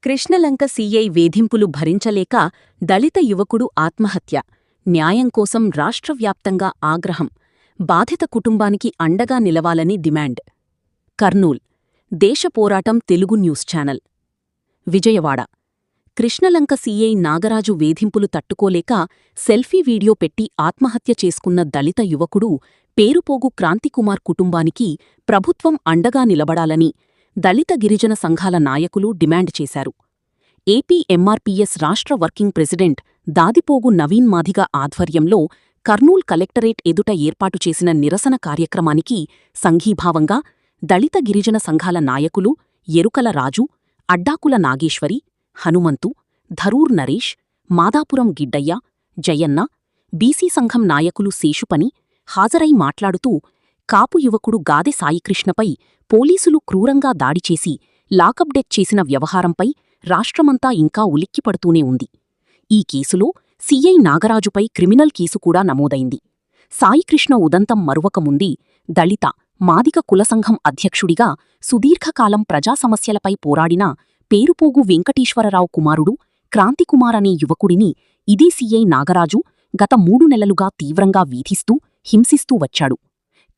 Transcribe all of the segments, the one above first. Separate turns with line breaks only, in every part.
Krishnalanka CI వేధింపులు భరించలేక దళిత యువకుడు ఆత్మహత్య. న్యాయం కోసం రాష్ట్రవ్యాప్తంగా ఆగ్రహం. బాధిత కుటుంబానికి అండగా నిలవాలని డిమాండ్. కర్నూల్ దేశ పోరాటం Telugu news channel. Vijayawada Krishnalanka CI Nagaraju వేధింపులు తట్టుకోలేక సెల్ఫీ వీడియో పెట్టి ఆత్మహత్య చేసుకున్న దళిత యువకుడు పేరుపోగు క్రాంతికుమార్ కుటుంబానికి ప్రభుత్వం అండగా నిలబడాలని దళిత గిరిజన సంఘాల నాయకులు డిమాండ్ చేశారు. ఏపీ ఎంఆర్పీఎస్ రాష్ట్ర వర్కింగ్ ప్రెసిడెంట్ దాదిపోగు నవీన్ మాదిగ ఆధ్వర్యంలో కర్నూల్ కలెక్టరేట్ ఎదుట ఏర్పాటు చేసిన నిరసన కార్యక్రమానికి సంఘీభావంగా దళిత గిరిజన సంఘాల నాయకులు ఎరుకల రాజు, అడ్డాకుల నాగేశ్వరి, హనుమంతు, ధరూర్ నరేష్, మాదాపురం గిడ్డయ్య, జయన్న, బీసీ సంఘం నాయకులు శేషుపని హాజరై మాట్లాడుతూ కాపు యువకుడు గాదె సాయికృష్ణపై పోలీసులు క్రూరంగా దాడిచేసి లాకప్డెత్ చేసిన వ్యవహారంపై రాష్ట్రమంతా ఇంకా ఉలిక్కిపడుతూనే ఉంది. ఈ కేసులో సీఐ నాగరాజుపై క్రిమినల్ కేసు కూడా నమోదైంది. సాయికృష్ణ ఉదంతం మరువకముంది దళిత, మాదిగ కులసంఘం అధ్యక్షుడిగా సుదీర్ఘకాలం ప్రజా సమస్యలపై పోరాడిన పేరుపోగు వెంకటేశ్వరరావు కుమారుడు క్రాంతికుమార్ అనే యువకుడిని ఇదే సీఐ నాగరాజు గత 3 నెలలుగా తీవ్రంగా వీధిస్తూ, హింసిస్తూ వచ్చాడు.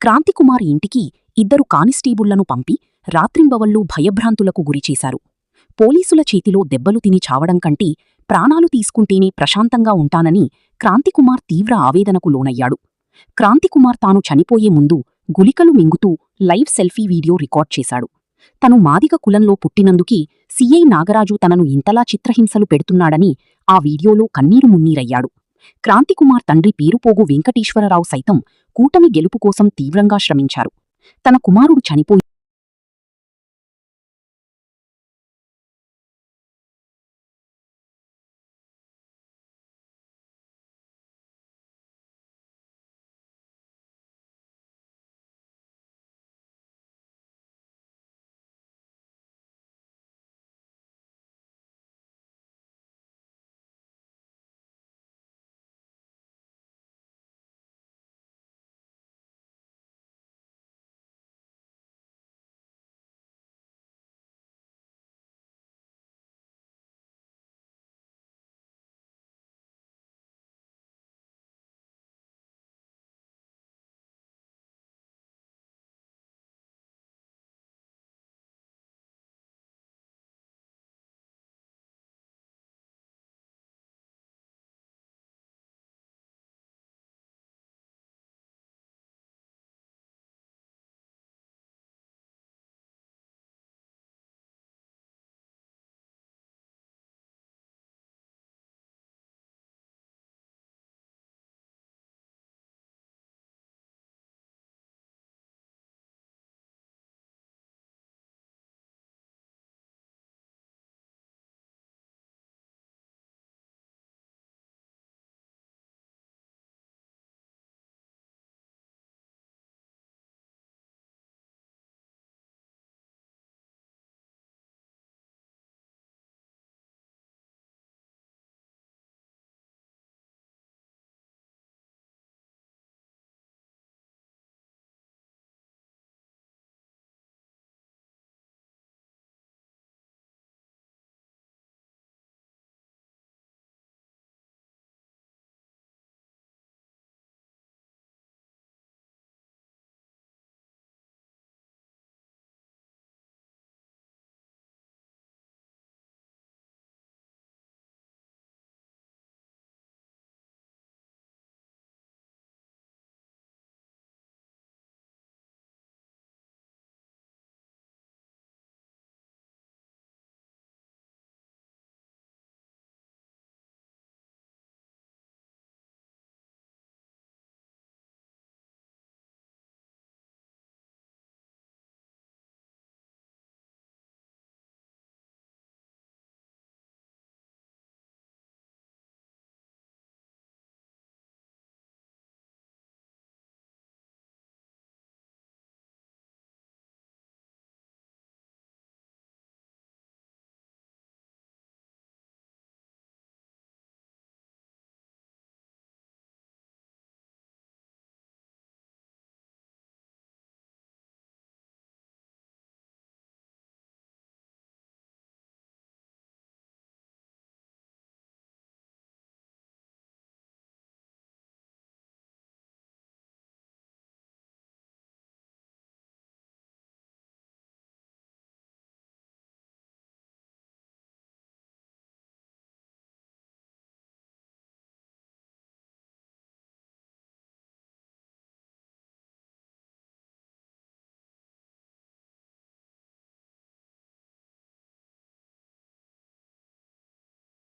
క్రాంతికుమార్ ఇంటికి 2 కానిస్టేబుళ్లను పంపి రాత్రింబవళ్లూ భయభ్రాంతులకు గురిచేశారు. పోలీసుల చేతిలో దెబ్బలు తిని చావడం కంటే ప్రాణాలు తీసుకుంటేనే ప్రశాంతంగా ఉంటానని క్రాంతికుమార్ తీవ్ర ఆవేదనకు లోనయ్యాడు. క్రాంతికుమార్ తాను చనిపోయే ముందు గులికలు మింగుతూ లైవ్ సెల్ఫీ వీడియో రికార్డ్ చేశాడు. తను మాదిగ కులంలో పుట్టినందుకే సీఐ నాగరాజు తనను ఇంతలా చిత్రహింసలు పెడుతున్నాడని ఆ వీడియోలో కన్నీరు మున్నీరయ్యాడు. క్రాంతికుమార్ తండ్రి పేరుపోగు వెంకటేశ్వరరావు సైతం కూటమి గెలుపు కోసం తీవ్రంగా శ్రమించారు. తన కుమారుడు చనిపోయి